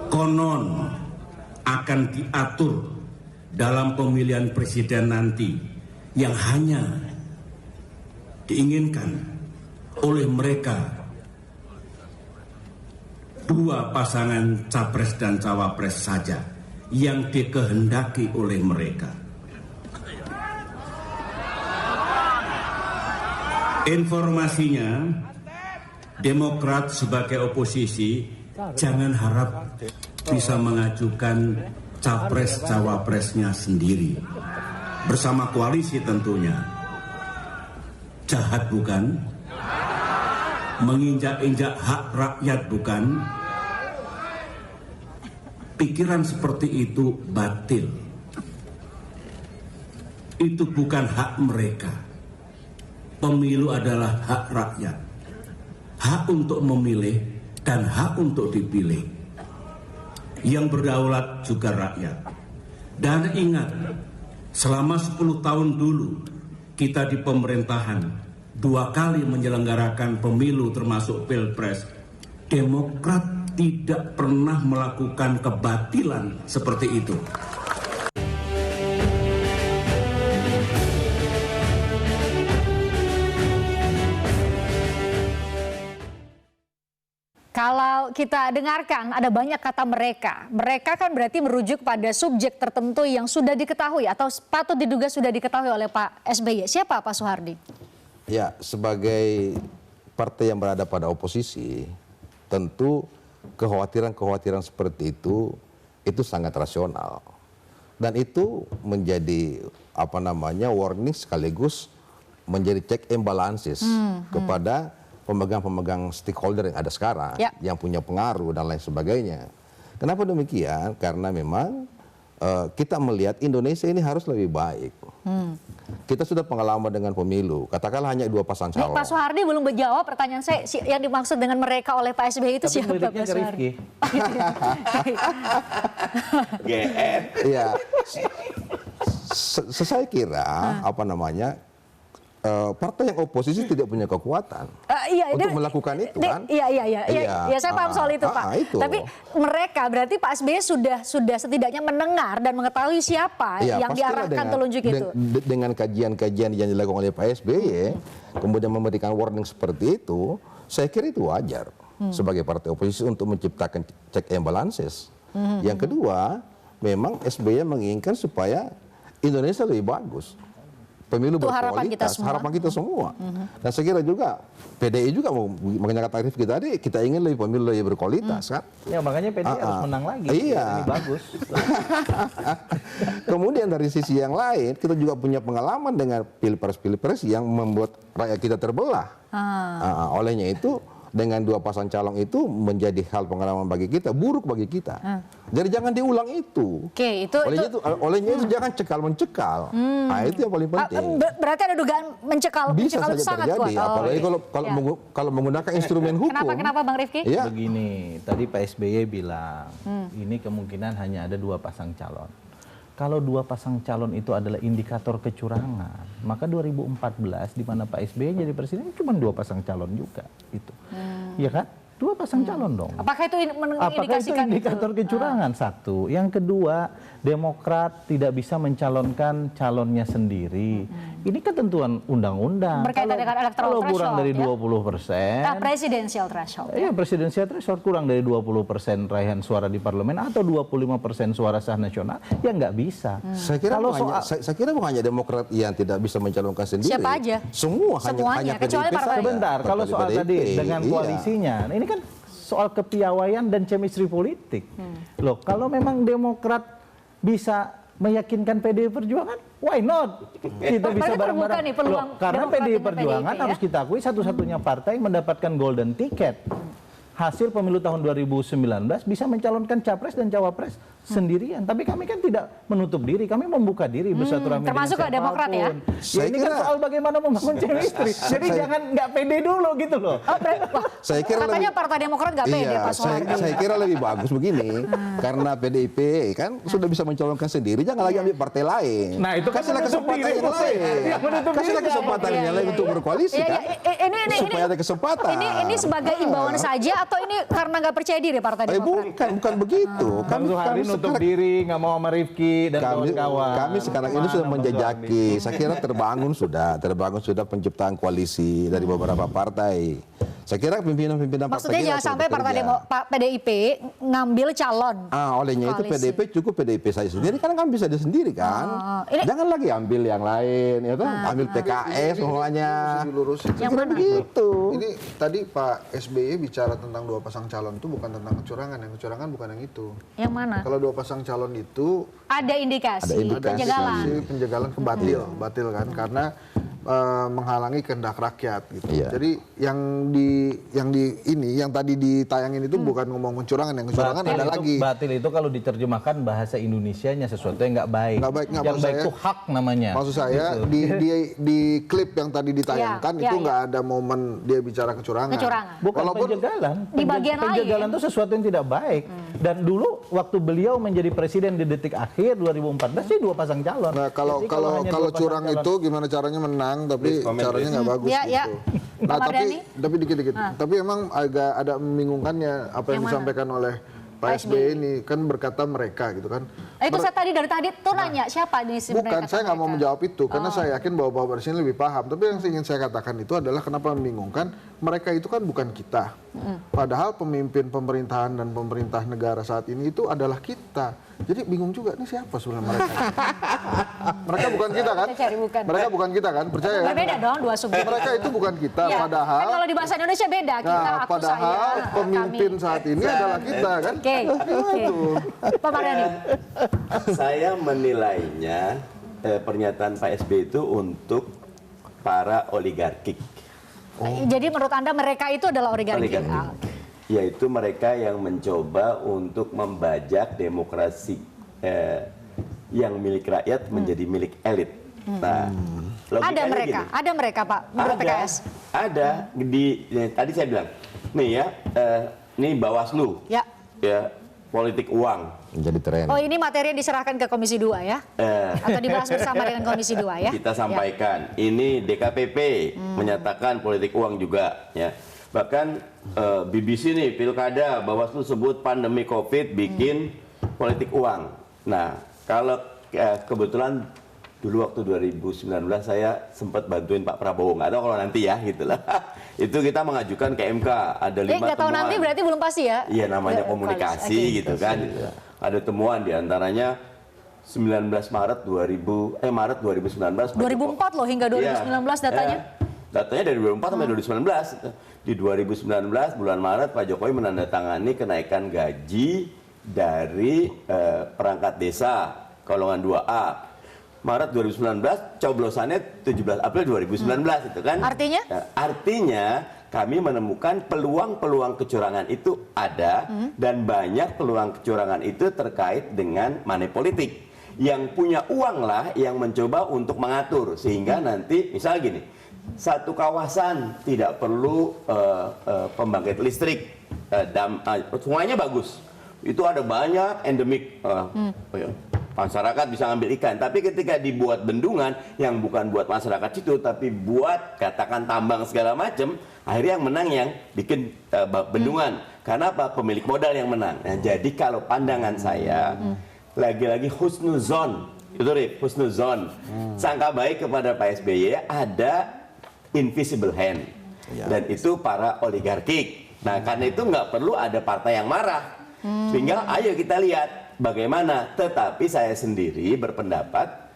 konon akan diatur dalam pemilihan presiden nanti yang hanya diinginkan oleh mereka dua pasangan capres dan cawapres saja yang dikehendaki oleh mereka. Informasinya, Demokrat sebagai oposisi jangan harap bisa mengajukan capres-cawapresnya sendiri bersama koalisi tentunya. Jahat bukan? Menginjak-injak hak rakyat bukan? Pikiran seperti itu batil. Itu bukan hak mereka. Pemilu adalah hak rakyat. Hak untuk memilih dan hak untuk dipilih. Yang berdaulat juga rakyat. Dan ingat, selama 10 tahun dulu kita di pemerintahan 2 kali menyelenggarakan pemilu termasuk Pilpres, Demokrat tidak pernah melakukan kebatilan seperti itu. Kalau kita dengarkan ada banyak kata mereka. Mereka kan berarti merujuk pada subjek tertentu yang sudah diketahui atau patut diduga sudah diketahui oleh Pak SBY. Siapa Pak Soehardi? Ya, sebagai partai yang berada pada oposisi, tentu kekhawatiran-kekhawatiran seperti itu sangat rasional. Dan itu menjadi warning sekaligus menjadi check and balances kepada pemegang-pemegang stakeholder yang ada sekarang, yang punya pengaruh dan lain sebagainya. Kenapa demikian? Karena memang kita melihat Indonesia ini harus lebih baik. Kita sudah pengalaman dengan pemilu, katakanlah hanya 2 pasangan calon. Pak Soehardi belum menjawab pertanyaan saya, yang dimaksud dengan mereka oleh Pak SBY itu siapa Pak Soehardi? Iya, saya kira partai yang oposisi tidak punya kekuatan untuk melakukan itu kan? Iya, saya paham soal itu Pak. Tapi mereka berarti Pak SBY sudah setidaknya mendengar dan mengetahui siapa yang diarahkan telunjuk itu. Dengan kajian-kajian yang dilakukan oleh Pak SBY, kemudian memberikan warning seperti itu, saya kira itu wajar sebagai partai oposisi untuk menciptakan check and balances. Yang kedua, memang SBY menginginkan supaya Indonesia lebih bagus. Pemilu berkualitas, harapan kita semua. Dan saya kira juga PDI juga makanya kata Rifki tadi, kita ingin pemilu lebih berkualitas kan. Ya makanya PDI harus menang lagi. Iya. Ini bagus. Kemudian dari sisi yang lain, kita juga punya pengalaman dengan pilpres-pilpres yang membuat rakyat kita terbelah. Olehnya itu, dengan 2 pasang calon itu menjadi hal pengalaman bagi kita, buruk bagi kita. Jadi jangan diulang itu. Oke, olehnya itu jangan cekal-mencekal. Itu yang paling penting. Berarti ada dugaan mencekal Bisa saja sangat terjadi, kuat. apalagi kalau menggunakan instrumen hukum. Kenapa Bang Rifki? Ya. Begini, tadi Pak SBY bilang ini kemungkinan hanya ada 2 pasang calon. Kalau 2 pasang calon itu adalah indikator kecurangan, maka 2014 di mana Pak SBY jadi presiden cuma 2 pasang calon juga, gitu, ya kan? 2 pasang calon dong. Apakah itu indikator kecurangan? Satu. Yang kedua, Demokrat tidak bisa mencalonkan calonnya sendiri. Ini ketentuan undang-undang. Berkaitan dengan electoral threshold. Kalau kurang dari 20%. Presidensial threshold. Iya, presidensial threshold kurang dari 20% raihan suara di parlemen atau 25% suara sah nasional, ya nggak bisa. Saya kira bukan hanya Demokrat yang tidak bisa mencalonkan sendiri. Siapa aja? Semuanya. Kecuali partai. Sebentar, kalau soal tadi dengan koalisinya, ini kan soal kepiawaian dan chemistry politik. Loh, kalau memang Demokrat bisa meyakinkan PDI Perjuangan, why not? Kita bisa bareng-bareng. Karena PDI Perjuangan harus kita akui satu-satunya partai yang mendapatkan golden ticket. Hasil pemilu tahun 2019 bisa mencalonkan capres dan cawapres sendirian. Tapi kami kan tidak menutup diri, kami membuka diri bersilaturahmi dengan termasuk siapapun. Demokrat ya? Ini kan soal bagaimana membangun chemistry. Jadi jangan nggak pede dulu gitu loh. Saya kira katanya Partai Demokrat nggak pede Pak Soehardi. Saya kira lebih bagus begini, karena PDIP kan sudah bisa mencalonkan sendiri, jangan lagi ambil partai lain. Nah itu kasihlah kesempatan yang lain. Kasihlah kesempatan yang lain untuk berkoalisi kan. Supaya ada kesempatan. Ini sebagai imbauan saja atau ini karena nggak percaya diri Partai Demokrat? Bukan begitu. Kami nutup diri, nggak mau sama Rifki dan kawan-kawan. Kami sekarang ini sudah menjajaki. Saya kira terbangun sudah penciptaan koalisi dari beberapa partai. Saya kira pimpinan-pimpinan partai. Maksudnya jangan sampai PDIP ngambil calon. Olehnya itu PDIP cukup PDIP saya sendiri, karena kan bisa dia sendiri kan. Jangan lagi ambil yang lain, ya kan? Ambil PKS semuanya. Yang mana? Begitu. Ini tadi Pak SBY bicara tentang 2 pasang calon itu bukan tentang kecurangan, yang kecurangan bukan yang itu. Yang mana? Kalau 2 pasang calon itu Ada indikasi penjagalan. penjagalan batil kan, karena menghalangi kehendak rakyat gitu. Iya. Jadi yang tadi ditayangin itu bukan ngomong kecurangan, yang kecurangan ada lagi. Batil itu kalau diterjemahkan bahasa Indonesianya sesuatu yang nggak baik. Yang baik itu hak namanya. Maksud saya di klip yang tadi ditayangkan itu nggak ada momen dia bicara kecurangan. Bukan penjagalan. Di bagian penjagalan itu sesuatu yang tidak baik. Dan dulu waktu beliau menjadi presiden di detik akhir 2014 sih 2 pasang calon. Nah, kalau curang itu gimana caranya menang, tapi caranya nggak bagus gitu. Nah, tapi dikit-dikit. Tapi emang agak ada membingungkannya apa yang disampaikan oleh Pak SBY ini, kan berkata mereka gitu kan. Itu saya dari tadi tuh nanya siapa di sini. Bukan, saya nggak mau menjawab itu karena saya yakin bahwa Bapak presiden lebih paham. Tapi yang ingin saya katakan itu adalah kenapa membingungkan, mereka itu kan bukan kita. Padahal pemimpin pemerintahan dan pemerintah negara saat ini itu adalah kita. Jadi bingung juga nih siapa sebenarnya mereka. Mereka bukan kita kan? Mereka bukan kita kan? Percaya ya? Berbeda dong 2 subjek. Mereka itu bukan kita, padahal. Kan kalau di bahasa Indonesia beda. Kita, aku, padahal saya, pemimpin kami. saat ini adalah kita kan? Oke. Pak Mardhani. Saya menilainya pernyataan Pak SBY itu untuk para oligarkik. Jadi menurut Anda mereka itu adalah oligarki? Yaitu mereka yang mencoba untuk membajak demokrasi yang milik rakyat menjadi milik elit. Nah, ada mereka Pak, menurut PKS? Ada. Tadi saya bilang, nih ya, nih Bawaslu, ya, politik uang. Menjadi tren. Oh, ini materi yang diserahkan ke Komisi 2 ya? Atau dibahas bersama dengan Komisi 2 ya? Kita sampaikan, ini DKPP menyatakan politik uang juga, ya. Bahkan BBC nih, Pilkada, Bawaslu sebut pandemi COVID bikin politik uang. Nah, kalau kebetulan dulu waktu 2019 saya sempat bantuin Pak Prabowo, nggak tahu kalau nanti ya, gitulah. Itu kita mengajukan ke MK, ada 5 temuan. Nggak tahu nanti berarti belum pasti ya? Iya, namanya komunikasi gitu kan. Ada temuan diantaranya 19 Maret 2019. 2004 loh hingga 2019 datanya? Datanya dari 2004 sampai 2019. Di 2019 bulan Maret Pak Jokowi menandatangani kenaikan gaji dari perangkat desa golongan 2A. Maret 2019 coblosannya 17 April 2019 itu kan. Artinya? Artinya kami menemukan peluang-peluang kecurangan itu ada dan banyak peluang kecurangan itu terkait dengan money politik. Yang punya uang lah yang mencoba untuk mengatur sehingga nanti misal gini, satu kawasan tidak perlu pembangkit listrik, sungainya bagus, itu ada banyak endemik, masyarakat bisa ngambil ikan. Tapi ketika dibuat bendungan yang bukan buat masyarakat situ, tapi buat katakan tambang segala macam, akhirnya yang menang yang bikin bendungan. Karena apa? Pemilik modal yang menang. Nah, jadi kalau pandangan saya, lagi-lagi husnuzon, itu Rip, husnuzon, sangka baik kepada Pak SBY ada invisible hand, dan itu para oligarkik. Nah, karena itu nggak perlu ada partai yang marah. Tinggal ayo kita lihat bagaimana. Tetapi saya sendiri berpendapat,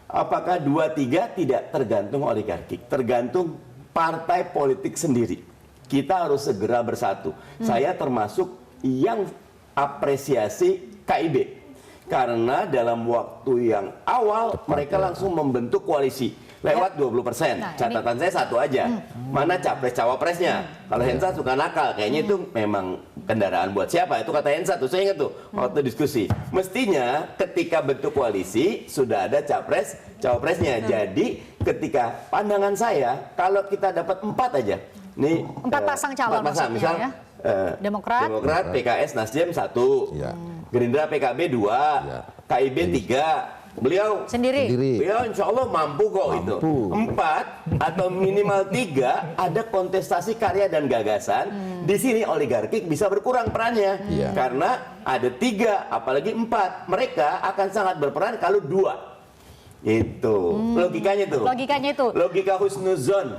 apakah 2-3 tidak tergantung oligarkik, tergantung partai politik sendiri. Kita harus segera bersatu. Saya termasuk yang apresiasi KIB. Karena dalam waktu yang awal mereka langsung membentuk koalisi. Lewat 20%. Nah, catatan saya satu aja. Mana capres cawapresnya? Kalau Hensa suka nakal, kayaknya itu memang kendaraan buat siapa? Itu kata Hensa tuh, saya ingat tuh waktu diskusi. Mestinya ketika bentuk koalisi sudah ada capres cawapresnya. Jadi ketika pandangan saya, kalau kita dapat 4 aja, nih 4 pasang calon, 4 pasang, misal ya? Demokrat, PKS, Nasdem 1, Gerindra, PKB 2, KIB 3. Beliau Sendiri. Beliau insya Allah mampu kok itu. 4 atau minimal 3 ada kontestasi karya dan gagasan. Di sini oligarki bisa berkurang perannya. Karena ada 3 apalagi 4. Mereka akan sangat berperan kalau 2. Itu logikanya tuh. Logikanya itu. Logika husnuzon.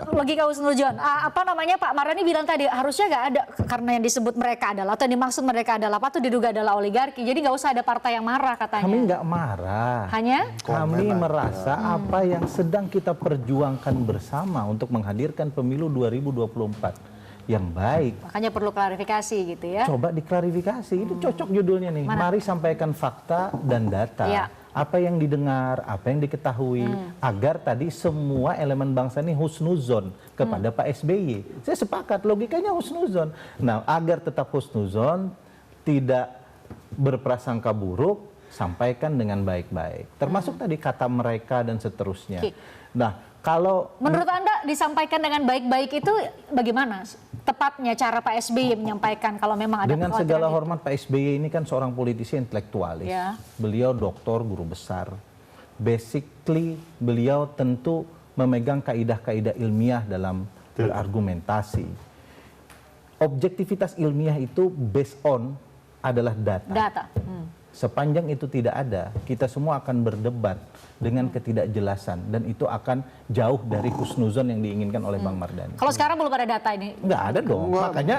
Logika husnuzon. Apa namanya Pak Mardhani bilang tadi harusnya nggak ada karena yang disebut mereka adalah atau yang dimaksud mereka adalah patut diduga adalah oligarki. Jadi nggak usah ada partai yang marah katanya. Kami nggak marah. Hanya Kami merasa apa yang sedang kita perjuangkan bersama untuk menghadirkan pemilu 2024 yang baik. makanya perlu klarifikasi gitu ya. Coba diklarifikasi, itu cocok judulnya nih. Mana? Mari sampaikan fakta dan data. Iya. Apa yang didengar, apa yang diketahui, agar tadi semua elemen bangsa ini husnuzon kepada Pak SBY. Saya sepakat, logikanya husnuzon. Nah, agar tetap husnuzon, tidak berprasangka buruk, sampaikan dengan baik-baik. Termasuk tadi kata mereka dan seterusnya. Oke. Nah, kalau Menurut Anda disampaikan dengan baik-baik itu bagaimana? Tepatnya cara Pak SBY menyampaikan kalau memang ada dengan segala kekhawatiran hormat Pak SBY ini kan seorang politisi intelektualis. Ya. Beliau doktor, guru besar. Basically beliau tentu memegang kaidah-kaidah ilmiah dalam berargumentasi. Objektivitas ilmiah itu based on adalah data. data. Sepanjang itu tidak ada, kita semua akan berdebat dengan ketidakjelasan dan itu akan jauh dari husnuzon yang diinginkan oleh Bang Mardhani. Kalau sekarang belum ada data ini. Enggak ada dong. Enggak. Makanya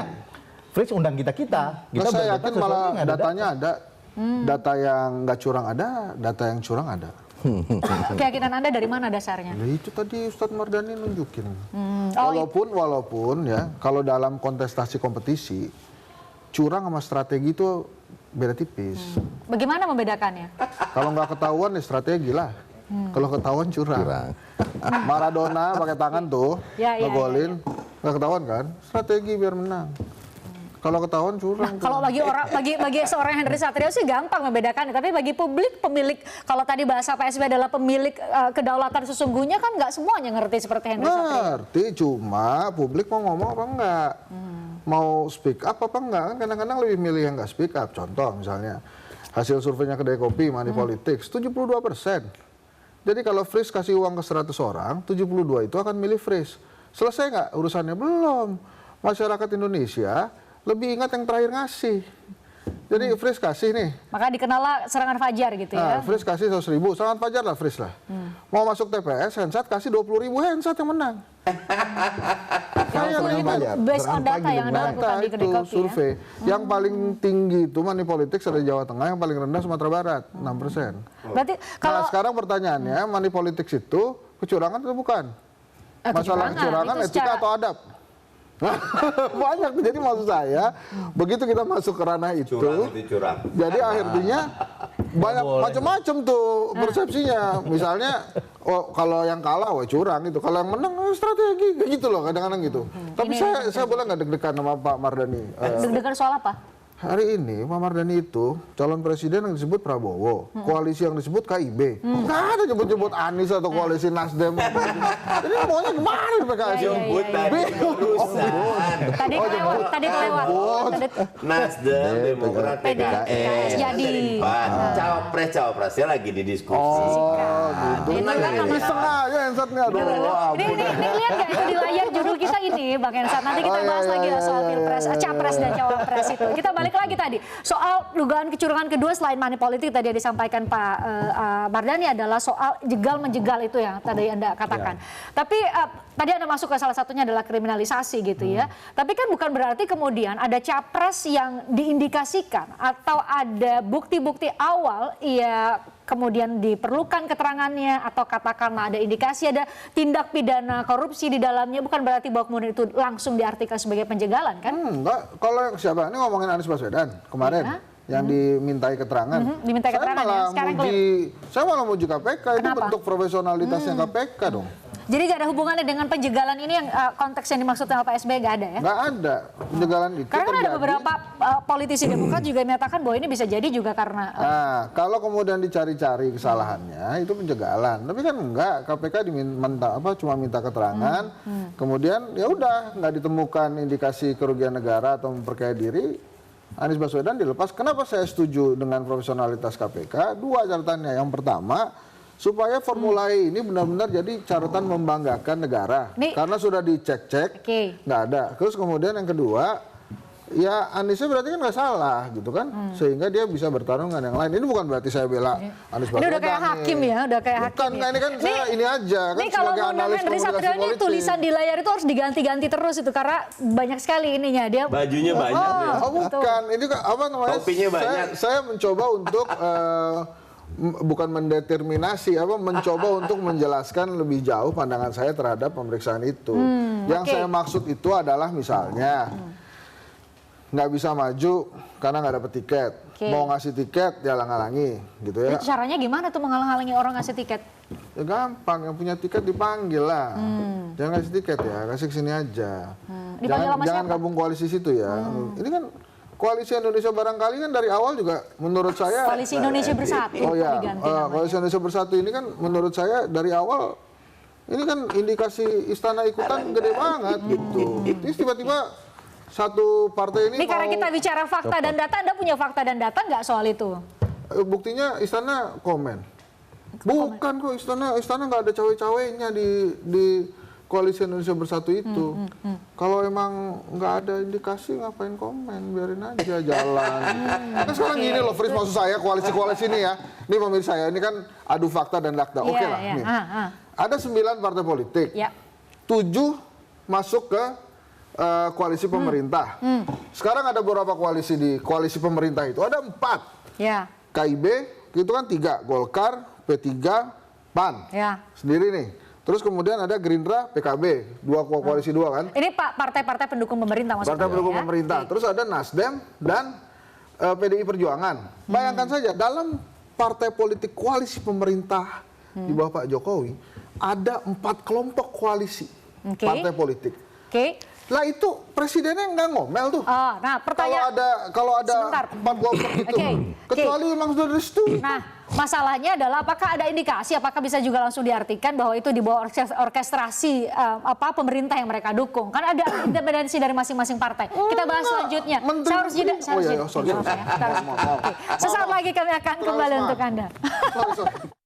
Fritz undang kita. Nah, saya berdebat yakin sesuatu malah yang ada datanya data. ada. Data yang nggak curang ada, data yang curang ada. Keyakinan Anda dari mana dasarnya? Nah, itu tadi Ustadz Mardhani nunjukin. Oh, Walaupun ya, kalau dalam kontestasi kompetisi, curang sama strategi itu beda tipis. Bagaimana membedakannya? Kalau nggak ketahuan ya strategi lah. Kalau ketahuan curang. Maradona pakai tangan tuh Ya, ya, ngegolin, nggak ketahuan kan? Strategi biar menang. Kalau ketahuan curang. Kalau bagi seorang Henry Satrio sih gampang membedakannya, tapi bagi publik pemilik kalau tadi bahasa Pak SBY adalah pemilik kedaulatan sesungguhnya kan nggak semuanya ngerti seperti Henry Satrio. Ngerti, cuma publik mau ngomong apa enggak? Mau speak up apa enggak? Kan kadang-kadang lebih milih yang nggak speak up. Contoh misalnya hasil surveinya Kedai Kopi, Money Politics, 72%. Jadi kalau Fris kasih uang ke 100 orang, 72 itu akan milih Fris. Selesai nggak urusannya? Belum. Masyarakat Indonesia lebih ingat yang terakhir ngasih. Jadi Fris kasih nih. Maka dikenallah serangan fajar gitu ya. Nah, Fris kasih 100.000, serangan fajar lah Fris lah. Mau masuk TPS, Hensat kasih 20.000, Hensat yang menang. Based on data yang Anda lakukan di Kedai itu Kopi survei. Yang paling tinggi itu Money Politics ada di Jawa Tengah, yang paling rendah Sumatera Barat, 6%. Berarti kalau Nah, sekarang pertanyaannya, Money Politics itu kecurangan atau bukan? Masalah kecurangan, itu etika atau adab? Banyak. Jadi maksud saya, begitu kita masuk ke ranah itu, curang. jadi akhirnya banyak macam-macam tuh persepsinya. Misalnya, oh kalau yang kalah wah curang itu, kalau yang menang strategi kayak gitu loh kadang-kadang gitu. Tapi saya boleh nggak deg-degan sama Pak Mardhani? deg-degan soal apa? Hari ini Pak Mardhani itu calon presiden yang disebut Prabowo, koalisi yang disebut KIB. Nggak ada nyebut-nyebut Anies atau koalisi Nasdem. Ini maunya kemana di PKS? Jemput tadi urusan. Tadi kelewat. Nasdem, Demokrat, PKS. Jadi. Cawapres-cawapresnya lagi didiskusi. Gitu. Itu kan nomor Iseng aja Hensat nih, aduh. Ini lihat nggak itu di layar judul kita ini Bang Hensat. Nanti kita bahas lagi soal pilpres, capres dan cawapres itu. Kita balik lagi tadi soal dugaan kecurangan kedua selain money politik tadi yang disampaikan Pak Mardhani adalah soal jegal menjegal itu yang tadi Anda katakan. Tapi tadi Anda masuk ke salah satunya adalah kriminalisasi gitu ya. Tapi kan bukan berarti kemudian ada capres yang diindikasikan atau ada bukti-bukti awal ya kemudian diperlukan keterangannya atau katakanlah ada indikasi ada tindak pidana korupsi di dalamnya, bukan berarti bahwa kemudian itu langsung diartikan sebagai penjagalan kan? Enggak, kalau siapa? Ini ngomongin Anies Baswedan kemarin yang dimintai keterangan. Dimintai keterangan ya, sekarang saya malah muji KPK. Itu Kenapa? bentuk profesionalitasnya KPK dong. Jadi gak ada hubungannya dengan penjagalan ini yang konteks yang dimaksud sama Pak SBY gak ada ya? Nggak ada penjagalan itu. Karena kan ada terjadi. beberapa politisi Demokrat juga menyatakan bahwa ini bisa jadi juga karena Nah, kalau kemudian dicari-cari kesalahannya itu penjagalan. Tapi kan enggak, KPK cuma minta keterangan. Kemudian ya udah nggak ditemukan indikasi kerugian negara atau memperkaya diri, Anies Baswedan dilepas. Kenapa saya setuju dengan profesionalitas KPK? Dua catatannya. Yang pertama, supaya Formula E ini benar-benar jadi catatan membanggakan negara. Karena sudah dicek-cek, nggak ada. Terus kemudian yang kedua, ya Aniesnya berarti kan nggak salah gitu kan, sehingga dia bisa bertarung dengan yang lain. Ini bukan berarti saya bela Anies Baswedan. Ini udah kayak hakim ya, udah kayak hakim. Bukan, ini kan saya ini aja kan kalau sebagai analis Henry komunikasi Satrio ini politik. tulisan di layar itu harus diganti-ganti terus itu karena banyak sekali ininya dia. Bajunya banyak. Oh bukan, ini apa namanya? Topinya banyak. Saya mencoba untuk bukan mendeterminasi, mencoba untuk menjelaskan lebih jauh pandangan saya terhadap pemeriksaan itu. Yang saya maksud itu adalah misalnya nggak bisa maju karena nggak dapet tiket. Mau ngasih tiket ya halang-halangi gitu ya. Itu caranya gimana tuh menghalang-halangi orang ngasih tiket? Ya gampang, yang punya tiket dipanggil lah. Jangan kasih tiket ya, kasih kesini aja. Jangan gabung koalisi situ ya. Ini kan koalisi Indonesia Barangkali kan dari awal juga menurut saya. Koalisi Indonesia Bersatu. Oh ya, koalisi Indonesia Bersatu ini kan menurut saya dari awal ini kan indikasi istana ikutan gede banget gitu. Terus tiba-tiba satu partai ini karena kita bicara fakta dan data, Anda punya fakta dan data nggak soal itu? Buktinya istana komen. Bukan kok istana nggak ada cawe-cawenya di koalisi Indonesia Bersatu itu. Kalau emang nggak ada indikasi ngapain komen, biarin aja jalan. Kan sekarang gini loh, Fris, maksud saya koalisi-koalisi ini ya. Ini pemirsa saya, ini kan adu fakta dan data. Oke lah. Nih. Ada 9 partai politik. 7 masuk ke koalisi pemerintah. Sekarang ada beberapa koalisi di koalisi pemerintah itu. Ada 4. KIB itu kan 3, Golkar, P3, PAN. Sendiri nih. Terus kemudian ada Gerindra, PKB, koalisi 2 kan. Ini partai-partai pendukung pemerintah maksudnya. Partai pendukung pemerintah. Terus ada Nasdem dan PDI Perjuangan. Bayangkan saja dalam partai politik koalisi pemerintah di bawah Pak Jokowi ada 4 kelompok koalisi partai politik. Lah itu presidennya nggak ngomel tuh. Nah, kalau ada 4 kelompok itu, kecuali memang sudah restu. Nah, masalahnya adalah apakah ada indikasi, apakah bisa juga langsung diartikan bahwa itu di bawah orkestrasi pemerintah yang mereka dukung? Kan ada independensi dari masing-masing partai. Kita bahas selanjutnya. Saya harus jeda. Sesaat lagi kami akan kembali untuk Anda. Sorry.